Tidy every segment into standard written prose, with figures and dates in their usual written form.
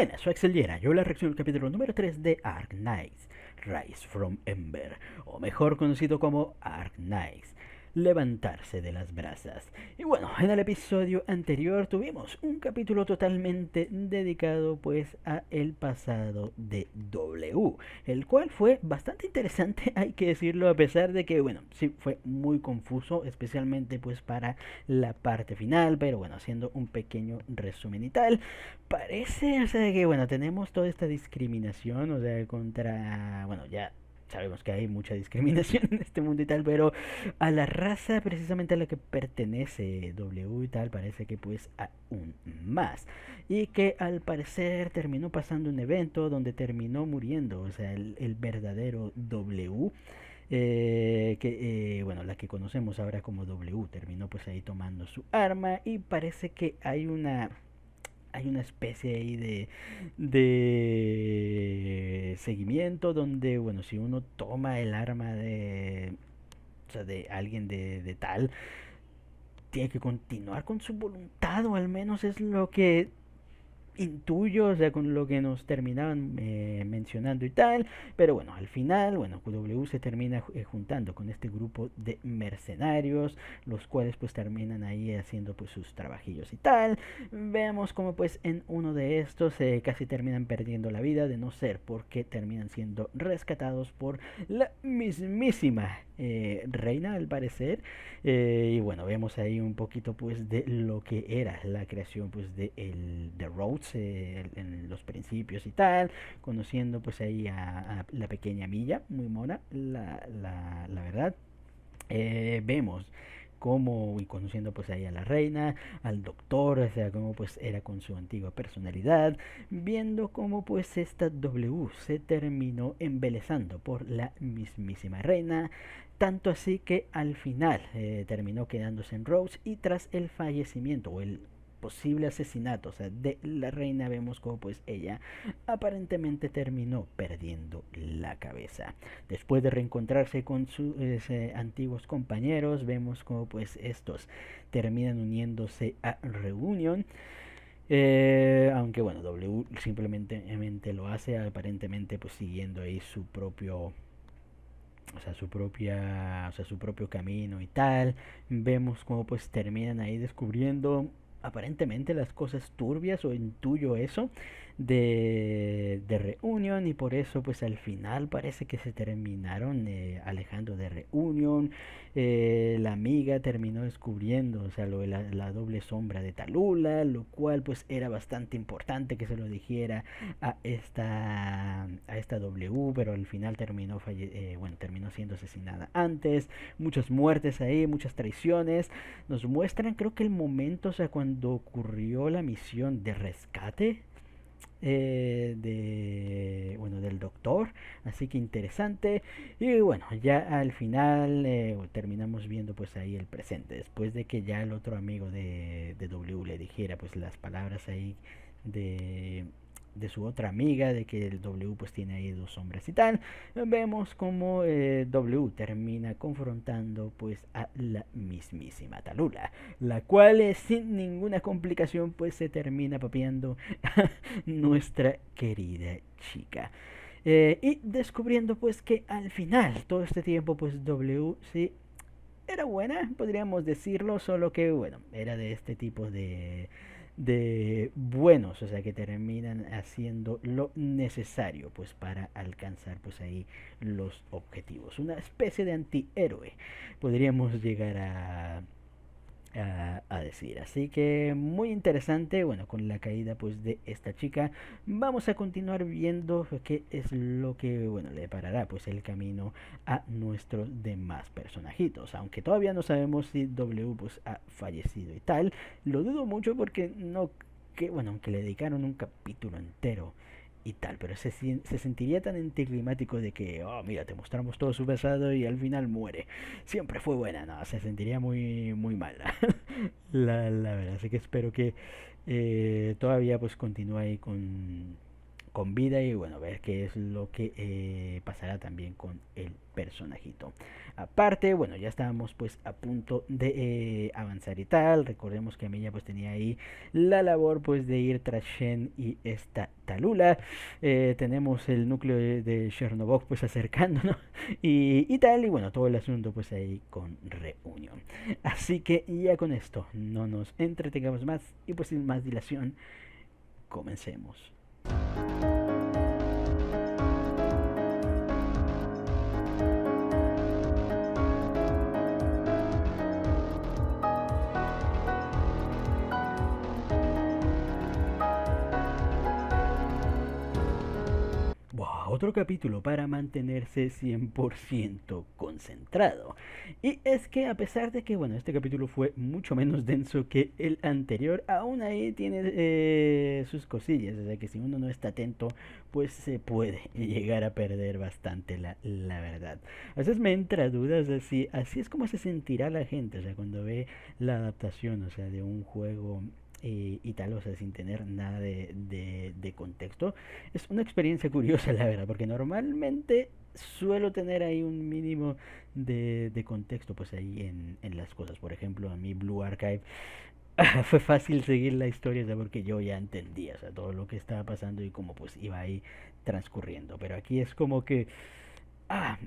Buenas, soy Axel Llera. Yo la reacción al capítulo número 3 de Ark Knights, Rise from Ember, o mejor conocido como Ark Knights, levantarse de las brasas. Y bueno, en el episodio anterior tuvimos un capítulo totalmente dedicado pues a el pasado de W, el cual fue bastante interesante, hay que decirlo, a pesar de que bueno, sí fue muy confuso, especialmente pues para la parte final, pero bueno, haciendo un pequeño resumen y tal, parece, o sea, que bueno, tenemos toda esta discriminación, o sea, contra, bueno, ya sabemos que hay mucha discriminación en este mundo y tal, pero a la raza precisamente a la que pertenece W y tal, parece que pues aún más. Y que al parecer terminó pasando un evento donde terminó muriendo, o sea, el verdadero W. Bueno, la que conocemos ahora como W terminó pues ahí tomando su arma y parece que hay una especie ahí de seguimiento donde, bueno, si uno toma el arma de, o sea, de alguien de tal, tiene que continuar con su voluntad, o al menos es lo que intuyo, o sea, con lo que nos terminaban mencionando y tal, pero bueno, al final, bueno, W se termina juntando con este grupo de mercenarios, los cuales pues terminan ahí haciendo pues sus trabajillos y tal. Vemos como pues en uno de estos casi terminan perdiendo la vida, de no ser porque terminan siendo rescatados por la mismísima reina al parecer. Y bueno, vemos ahí un poquito pues de lo que era la creación pues de Rhodes en los principios y tal, conociendo pues ahí a la pequeña Milla, muy mona, la verdad. Vemos cómo, y conociendo pues ahí a la reina, al doctor, o sea, cómo pues era con su antigua personalidad, viendo cómo pues esta W se terminó embelezando por la mismísima reina, tanto así que al final terminó quedándose en Rhodes, y tras el fallecimiento o el posible asesinato, o sea, de la reina, vemos como pues ella aparentemente terminó perdiendo la cabeza. Después de reencontrarse con sus antiguos compañeros, vemos como pues estos terminan uniéndose a Reunion. Aunque bueno, W simplemente lo hace, aparentemente pues siguiendo ahí su propio, o sea, su propio camino y tal. Vemos como pues terminan ahí descubriendo aparentemente las cosas turbias, o intuyo eso, de Reunion, y por eso pues al final parece que se terminaron alejando de Reunion. La amiga terminó descubriendo, o sea, lo de la doble sombra de Talula, lo cual pues era bastante importante que se lo dijera a esta W, pero al final bueno, terminó siendo asesinada antes. Muchas muertes ahí, muchas traiciones. Nos muestran, creo que el momento, o sea, cuando ocurrió la misión de rescate bueno, del doctor, así que interesante. Y bueno, ya al final terminamos viendo pues ahí el presente, después de que ya el otro amigo de W le dijera pues las palabras ahí de su otra amiga, de que el W pues tiene ahí dos sombras y tal. Vemos como W termina confrontando pues a la mismísima Talula, la cual sin ninguna complicación pues se termina papeando nuestra querida chica. Y descubriendo pues que al final, todo este tiempo, pues W sí era buena, podríamos decirlo, solo que bueno, era de este tipo de buenos, o sea, que terminan haciendo lo necesario pues para alcanzar pues ahí los objetivos. Una especie de antihéroe, podríamos llegar a decir. Así que muy interesante, bueno, con la caída pues de esta chica, vamos a continuar viendo qué es lo que, bueno, le parará pues el camino a nuestros demás personajitos, aunque todavía no sabemos si W pues ha fallecido y tal. Lo dudo mucho porque no, que bueno, aunque le dedicaron un capítulo entero y tal, pero se sentiría tan anticlimático de que, oh, mira, te mostramos todo su pasado y al final muere. Siempre fue buena, no, se sentiría muy, muy mal, la verdad. Así que espero que todavía pues continúe ahí con vida y bueno, ver qué es lo que pasará también con el personajito. Aparte, bueno, ya estábamos pues a punto de avanzar y tal. Recordemos que Emilia pues tenía ahí la labor pues de ir tras Shen y esta Talula. Tenemos el núcleo de Chernobog pues acercándonos y tal. Y bueno, todo el asunto pues ahí con reunión. Así que ya con esto no nos entretengamos más y pues sin más dilación, comencemos. Wow, otro capítulo para mantenerse 100% concentrado. Y es que a pesar de que, bueno, este capítulo fue mucho menos denso que el anterior, aún ahí tiene sus cosillas. O sea que si uno no está atento, pues se puede llegar a perder bastante la verdad. A veces me entra dudas así es como se sentirá la gente, o sea, cuando ve la adaptación, o sea, de un juego y tal, o sea, sin tener nada de contexto. Es una experiencia curiosa, la verdad, porque normalmente suelo tener ahí un mínimo de contexto, pues ahí en las cosas. Por ejemplo, a mí Blue Archive fue fácil seguir la historia, o sea, porque yo ya entendía, o sea, todo lo que estaba pasando y cómo pues iba ahí transcurriendo. Pero aquí es como que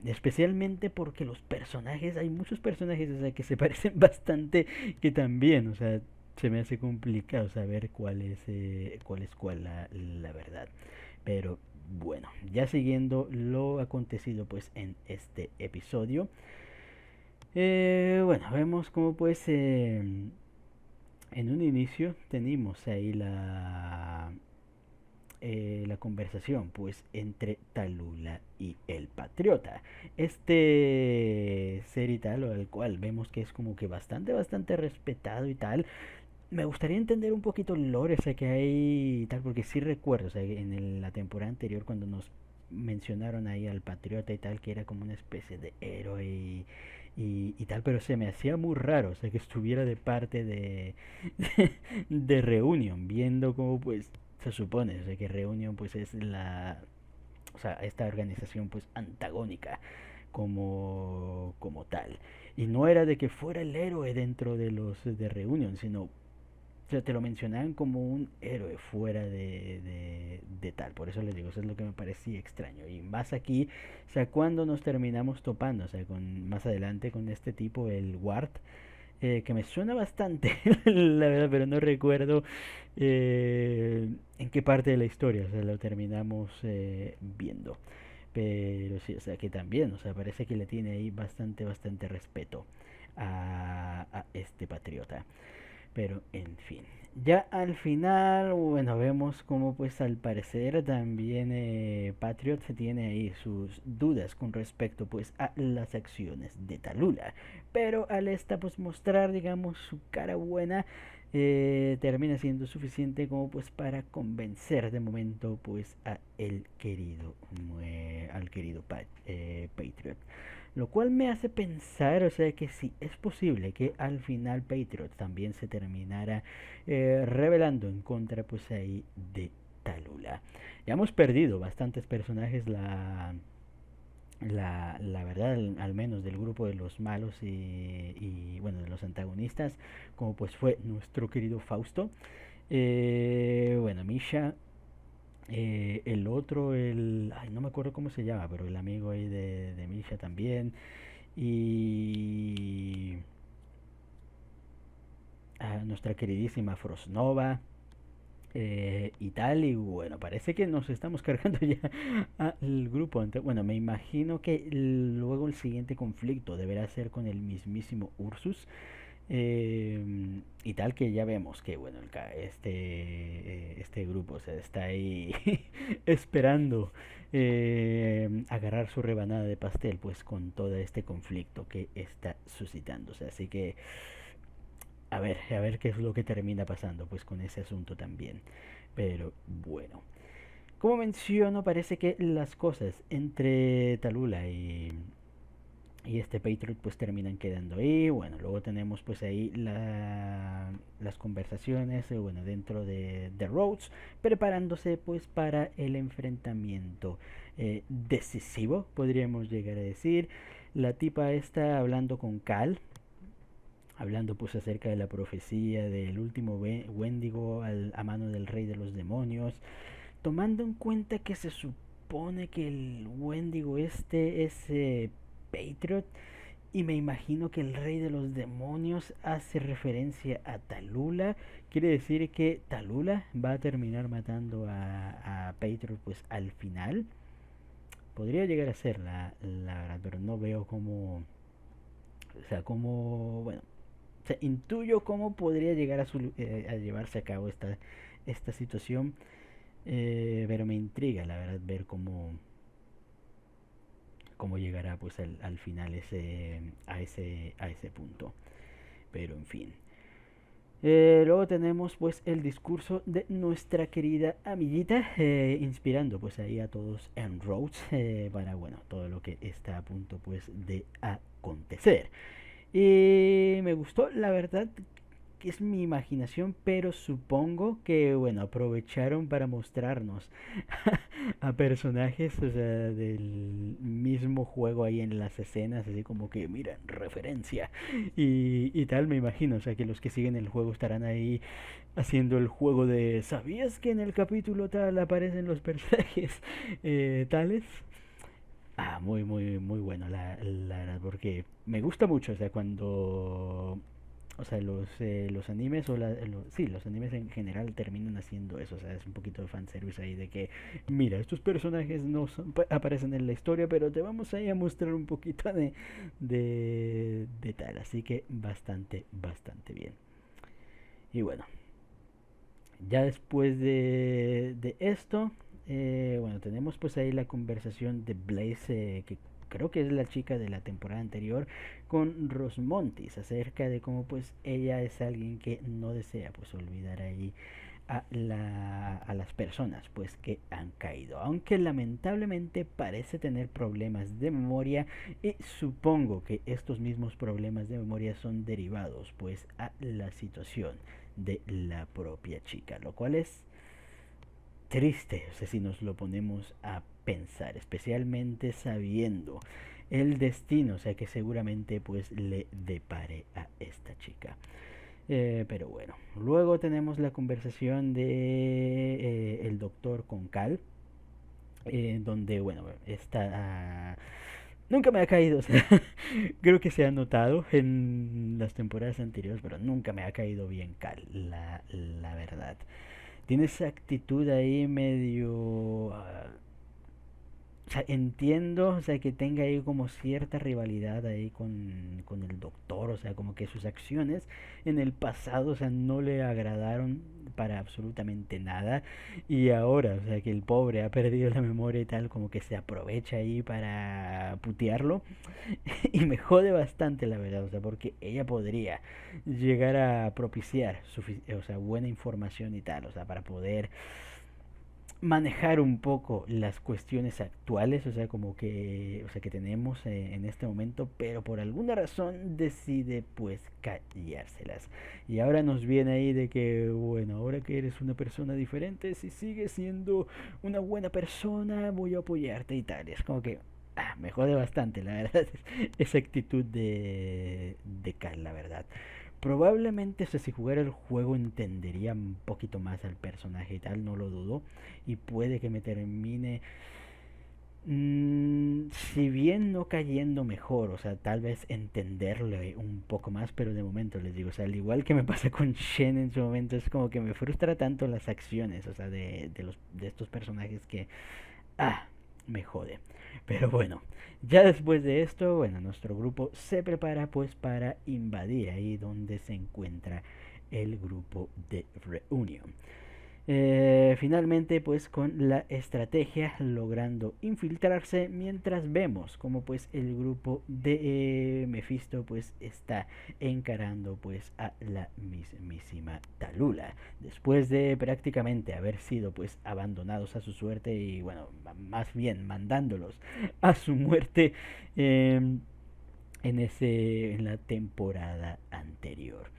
especialmente porque los personajes, hay muchos personajes, o sea, que se parecen bastante, que también, o sea, se me hace complicado saber cuál es cuál la verdad. Pero bueno, ya siguiendo lo acontecido pues en este episodio, bueno, vemos como pues en un inicio tenemos ahí la conversación pues entre Talula y el Patriota. Este ser y tal, o el cual vemos que es como que bastante respetado y tal. Me gustaría entender un poquito el lore, o sea, que hay y tal, porque sí recuerdo, o sea, la temporada anterior cuando nos mencionaron ahí al Patriota y tal, que era como una especie de héroe y tal, pero se me hacía muy raro, o sea, que estuviera de parte de Reunion, viendo como pues se supone, o sea, que Reunion pues es o sea, esta organización pues antagónica como tal. Y no era de que fuera el héroe dentro de los de Reunion, sino o sea, te lo mencionaban como un héroe fuera de tal. Por eso les digo, eso es lo que me parecía extraño. Y más aquí, o sea, cuando nos terminamos topando, o sea, más adelante con este tipo, el Ward, que me suena bastante, la verdad, pero no recuerdo en qué parte de la historia, o sea, lo terminamos viendo. Pero sí, o sea, que también, o sea, parece que le tiene ahí bastante respeto a este patriota. Pero en fin, ya al final, bueno, vemos como pues al parecer también Patriot se tiene ahí sus dudas con respecto pues a las acciones de Talula. Pero al esta pues mostrar digamos su cara buena, termina siendo suficiente como pues para convencer de momento pues a el querido, al querido Patriot. Lo cual me hace pensar, o sea, que si es posible que al final Patriot también se terminara rebelando en contra, pues ahí, de Talula. Ya hemos perdido bastantes personajes, la verdad, al menos del grupo de los malos bueno, de los antagonistas, como pues fue nuestro querido Fausto. Bueno, Misha, el otro, ay, no me acuerdo cómo se llama, pero el amigo ahí de Misha también. Y a nuestra queridísima Frosnova y tal. Y bueno, parece que nos estamos cargando ya al grupo. Bueno, me imagino que luego el siguiente conflicto deberá ser con el mismísimo Ursus. Y tal que ya vemos que bueno este grupo se está ahí esperando agarrar su rebanada de pastel pues con todo este conflicto que está suscitándose, así que a ver qué es lo que termina pasando pues con ese asunto también. Pero bueno, como menciono, parece que las cosas entre Talula y este Patriot pues terminan quedando ahí. Bueno, luego tenemos pues ahí las conversaciones, bueno, dentro de Rhodes, preparándose pues para el enfrentamiento decisivo, podríamos llegar a decir. La tipa está hablando con Cal, hablando pues acerca de la profecía del último Wendigo a mano del rey de los demonios, tomando en cuenta que se supone que el Wendigo este es Patriot, y me imagino que el rey de los demonios hace referencia a Talula. Quiere decir que Talula va a terminar matando a Patriot pues al final. Podría llegar a ser la verdad, pero no veo cómo, o sea, cómo, bueno, o sea, intuyo cómo podría llegar a llevarse a cabo esta situación, pero me intriga la verdad ver cómo llegará pues al final a ese punto. Pero en fin. Luego tenemos pues el discurso de nuestra querida amiguita, inspirando pues ahí a todos en Rhodes, para bueno, todo lo que está a punto pues de acontecer. Y me gustó, la verdad, que es mi imaginación, pero supongo que, bueno, aprovecharon para mostrarnos a personajes, o sea, del mismo juego ahí en las escenas, así como que, miren, referencia y tal, me imagino, o sea, que los que siguen el juego estarán ahí haciendo el juego de, ¿sabías que en el capítulo tal aparecen los personajes tales? Muy, muy, muy bueno, la verdad, porque me gusta mucho, o sea, cuando, o sea, los animes sí, los animes en general terminan haciendo eso, o sea, es un poquito de fanservice ahí de que, mira, estos personajes no aparecen en la historia, pero te vamos ahí a mostrar un poquito de tal, así que bastante, bastante bien. Y bueno, ya después de esto, bueno, tenemos pues ahí la conversación de Blaze, que creo que es la chica de la temporada anterior, con Rosmontis, acerca de cómo pues ella es alguien que no desea pues olvidar ahí a las personas pues que han caído, aunque lamentablemente parece tener problemas de memoria, y supongo que estos mismos problemas de memoria son derivados pues a la situación de la propia chica, lo cual es triste, o sea, si nos lo ponemos a pensar, especialmente sabiendo el destino, o sea, que seguramente pues le depare a esta chica. Pero bueno, luego tenemos la conversación de el doctor con Cal, donde, bueno, está... Nunca me ha caído, o sea, creo que se ha notado en las temporadas anteriores, pero nunca me ha caído bien Cal, la verdad. Tiene esa actitud ahí medio... o sea, entiendo, o sea, que tenga ahí como cierta rivalidad ahí con el doctor, o sea, como que sus acciones en el pasado, o sea, no le agradaron para absolutamente nada, y ahora, o sea, que el pobre ha perdido la memoria y tal, como que se aprovecha ahí para putearlo, y me jode bastante la verdad, o sea, porque ella podría llegar a propiciar, o sea, buena información y tal, o sea, para poder manejar un poco las cuestiones actuales, o sea, como que, o sea, que tenemos en este momento, pero por alguna razón decide pues callárselas. Y ahora nos viene ahí de que, bueno, ahora que eres una persona diferente, si sigues siendo una buena persona, voy a apoyarte y tal. Es como que me jode bastante, la verdad, esa actitud de Cal, la verdad. Probablemente, o sea, si jugara el juego entendería un poquito más al personaje y tal, no lo dudo. Y puede que me termine, si bien no cayendo mejor, o sea, tal vez entenderle un poco más, pero de momento les digo, o sea, al igual que me pasa con Shen en su momento, es como que me frustra tanto las acciones, o sea, de estos personajes que, ah, me jode. Pero bueno, ya después de esto, bueno, nuestro grupo se prepara pues para invadir ahí donde se encuentra el grupo de reunión. Finalmente pues con la estrategia logrando infiltrarse, mientras vemos como pues el grupo de Mephisto pues está encarando pues a la mismísima Talula, después de prácticamente haber sido pues abandonados a su suerte, y bueno, más bien mandándolos a su muerte. en la temporada anterior.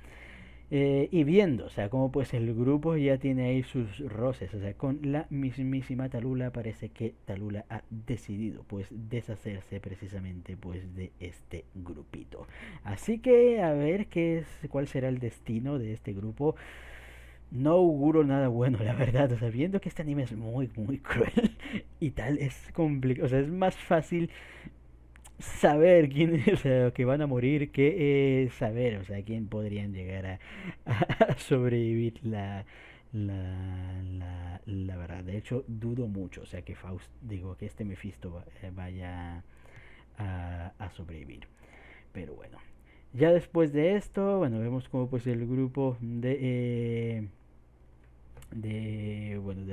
Y viendo, o sea, como pues el grupo ya tiene ahí sus roces, o sea, con la mismísima Talula, parece que Talula ha decidido pues deshacerse precisamente pues de este grupito. Así que a ver cuál será el destino de este grupo. No auguro nada bueno, la verdad, o sea, viendo que este anime es muy cruel y tal, es complicado, o sea, es más fácil saber quién o sea, que van a morir que saber, o sea, quién podrían llegar a sobrevivir la verdad. De hecho, dudo mucho, o sea, que digo, que este Mephisto vaya a sobrevivir. Pero bueno, ya después de esto, bueno, vemos como pues el grupo de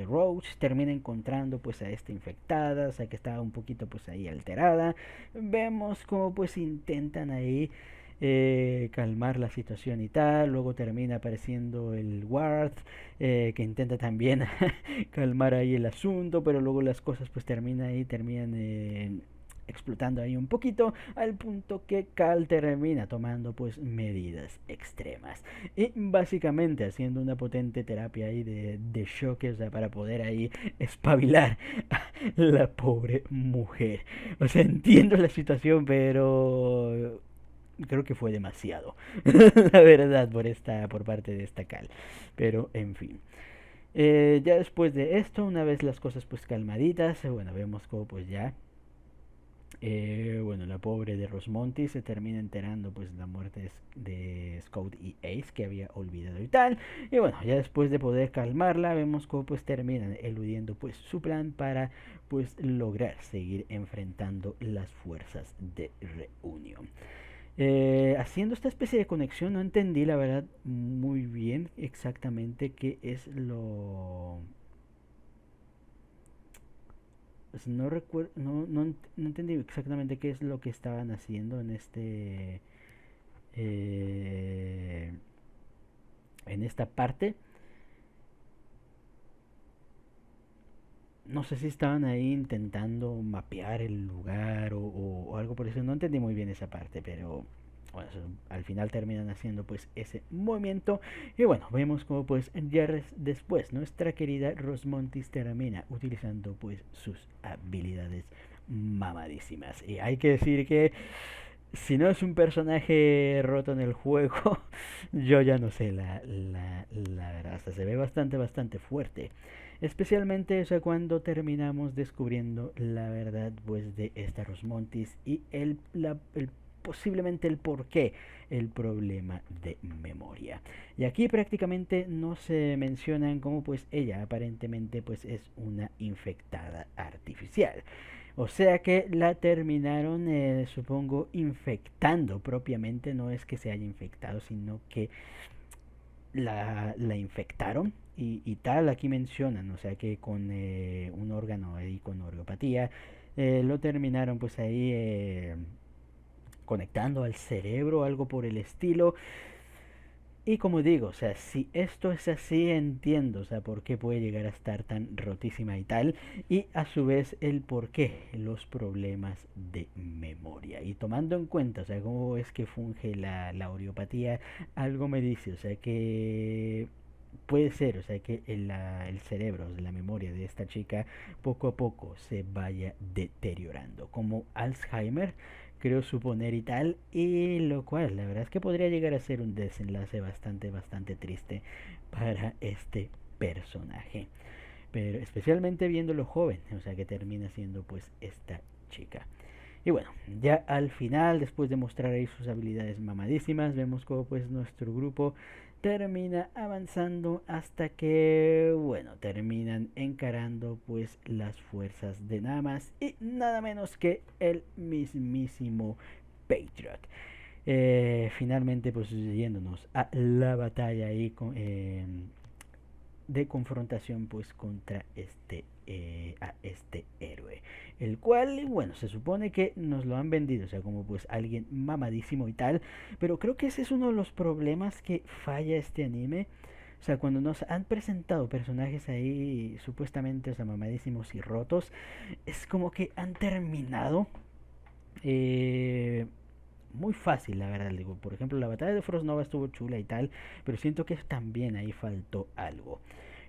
Roach termina encontrando pues a esta infectada, o sea que estaba un poquito pues ahí alterada. Vemos como pues intentan ahí calmar la situación y tal. Luego termina apareciendo el Ward, que intenta también calmar ahí el asunto, pero luego las cosas pues terminan explotando ahí un poquito, al punto que Cal termina tomando pues medidas extremas y básicamente haciendo una potente terapia ahí de choque, o sea, para poder ahí espabilar a la pobre mujer. O sea, entiendo la situación, pero creo que fue demasiado, la verdad, por parte de esta Cal. Pero en fin. Ya después de esto, una vez las cosas pues calmaditas, bueno, vemos como pues ya bueno, la pobre de Rosmonti se termina enterando pues de la muerte de Scout y Ace, que había olvidado y tal. Y bueno, ya después de poder calmarla, vemos cómo pues terminan eludiendo pues su plan para pues lograr seguir enfrentando las fuerzas de reunión. Haciendo esta especie de conexión, no entendí la verdad muy bien exactamente qué es lo... Pues no recuerdo, no entendí exactamente qué es lo que estaban haciendo eh, en esta parte. No sé si estaban ahí intentando mapear el lugar o algo por eso. No entendí muy bien esa parte, pero bueno, al final terminan haciendo pues ese movimiento. Y bueno, vemos como pues ya después nuestra querida Rosmontis termina utilizando pues sus habilidades mamadísimas. Y hay que decir que si no es un personaje roto en el juego, yo ya no sé, la verdad, hasta se ve bastante fuerte. Especialmente, o sea, cuando terminamos descubriendo la verdad pues de esta Rosmontis y posiblemente el por qué el problema de memoria. Y aquí prácticamente no se mencionan como pues ella aparentemente pues es una infectada artificial. O sea que la terminaron, supongo, infectando propiamente. No es que se haya infectado, sino que la infectaron y tal. Aquí mencionan, o sea que con un órgano ahí con orgopatía, lo terminaron pues ahí conectando al cerebro, algo por el estilo. Y como digo, o sea, si esto es así, entiendo, o sea, por qué puede llegar a estar tan rotísima y tal, y a su vez el por qué los problemas de memoria. Y tomando en cuenta, o sea, cómo es que funge la oriopatía, algo me dice, o sea, que puede ser, o sea, que el cerebro, la memoria de esta chica, poco a poco se vaya deteriorando, como Alzheimer, creo suponer y tal, y lo cual la verdad es que podría llegar a ser un desenlace bastante triste para este personaje, pero especialmente viendo lo joven, o sea que termina siendo pues esta chica. Y bueno, ya al final, después de mostrar ahí sus habilidades mamadísimas, vemos como pues nuestro grupo termina avanzando hasta que, bueno, terminan encarando pues las fuerzas de nada más y nada menos que el mismísimo Patriot. Finalmente pues yéndonos a la batalla ahí de confrontación pues contra a este héroe, el cual bueno se supone que nos lo han vendido, o sea, como pues alguien mamadísimo y tal, pero creo que ese es uno de los problemas que falla este anime. O sea, cuando nos han presentado personajes ahí supuestamente, o sea, mamadísimos y rotos, es como que han terminado eh, muy fácil, la verdad. Digo, por ejemplo, la batalla de Frostnova estuvo chula y tal, pero siento que también ahí faltó algo.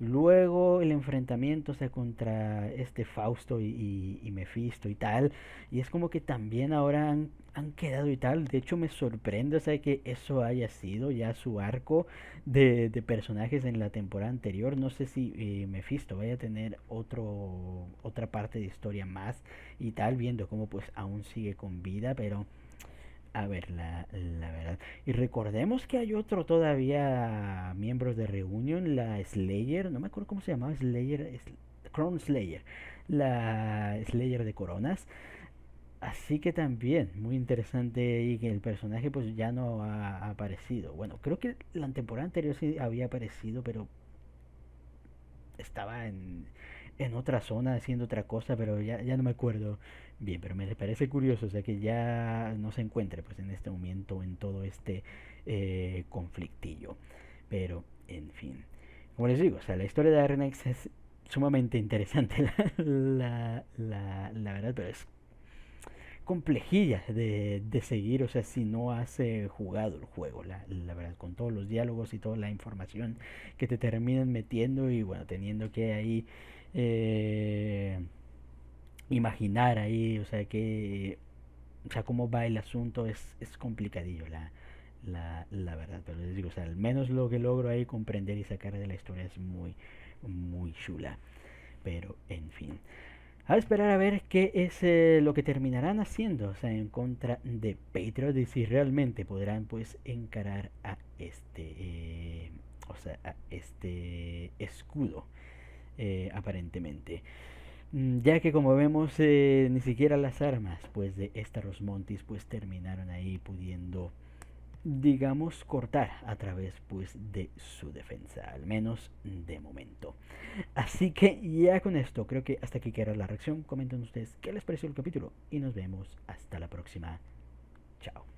Luego el enfrentamiento, o sea, contra este Fausto y Mephisto y tal. Y es como que también ahora han quedado y tal. De hecho me sorprende, o sea, que eso haya sido ya su arco de personajes en la temporada anterior. No sé si Mephisto vaya a tener otra parte de historia más y tal, viendo cómo pues aún sigue con vida, pero a ver, la verdad. Y recordemos que hay otro todavía miembros de Reunion, la Slayer, no me acuerdo cómo se llamaba, Slayer, Crown Slayer, la Slayer de Coronas. Así que también, muy interesante y que el personaje pues ya no ha aparecido. Bueno, creo que la temporada anterior sí había aparecido, pero estaba en otra zona haciendo otra cosa, pero ya no me acuerdo bien, pero me parece curioso, o sea, que ya no se encuentre pues en este momento en todo este conflictillo. Pero, en fin, como les digo, o sea, la historia de Arnex es sumamente interesante, la verdad, pero es complejilla de seguir, o sea, si no has jugado el juego, la verdad, con todos los diálogos y toda la información que te terminan metiendo y bueno, teniendo que ahí eh, imaginar ahí, o sea, que, o sea, cómo va el asunto es complicadillo, la verdad, pero les digo, o sea, al menos lo que logro ahí comprender y sacar de la historia es muy chula, pero en fin. A esperar a ver qué es lo que terminarán haciendo, o sea, en contra de Patriot y si realmente podrán pues encarar a o sea, a este escudo, aparentemente. Ya que como vemos, ni siquiera las armas pues de esta Rosmontis pues terminaron ahí pudiendo, digamos, cortar a través pues de su defensa, al menos de momento. Así que ya con esto creo que hasta aquí queda la reacción. Comenten ustedes qué les pareció el capítulo y nos vemos hasta la próxima. Chao.